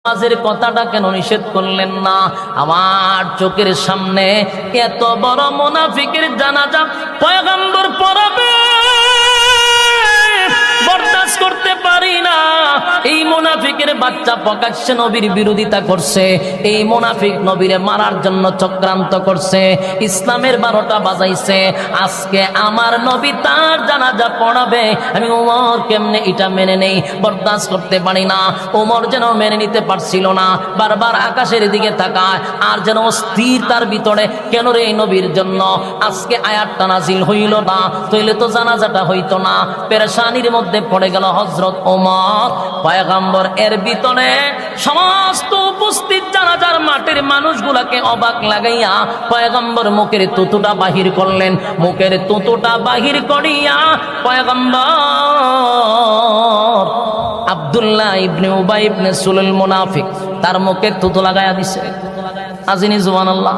নামাজের কথাটা কেন নিষেধ করলেন না? আমার চোখের সামনে এত বড় মুনাফিকের জানাজা পয়গম্বর পড়াবে, বরদাস্ত করতে পারি না। এই মুনাফিকের বাচ্চা প্রকাশ্যে নবীর বিরোধিতা করছে, এই মুনাফিক নবীরে মারার জন্য চক্রান্ত করছে, ইসলামের 12টা বাজাইছে। আজকে আমার নবী তার জানাজা পড়াবে, আমি ওমর কেমনে এটা মেনে নেই, বরদাস্ত করতে পারি না। ওমর যেন মেনে নিতে পারছিল না, বারবার আকাশের দিকে তাকায় আর যেন অস্থির তার ভিতরে, কেন রে এই নবীর জন্য আজকে আয়াতটা নাজিল হইল না, তাইলে তো জানাজাটা হইতো না। পেরেশানির মধ্যে পড়ে গেল হযরত ওমর। পয়গম্বর এর ভিতরে সমস্ত উপস্থিত জানাজার মাঠের মানুষগুলাকে অবাক লাগাইয়া পয়গম্বর মুখের তুতুটা বাহির করলেন। মুখের তুতুটা বাহির করিয়া পয়গম্বর আব্দুল্লাহ ইবনে উবাই ইবনে সুলুল মুনাফিক তার মুখে তুতু লাগাইয়া দিছে। আজিনি সুবহানাল্লাহ।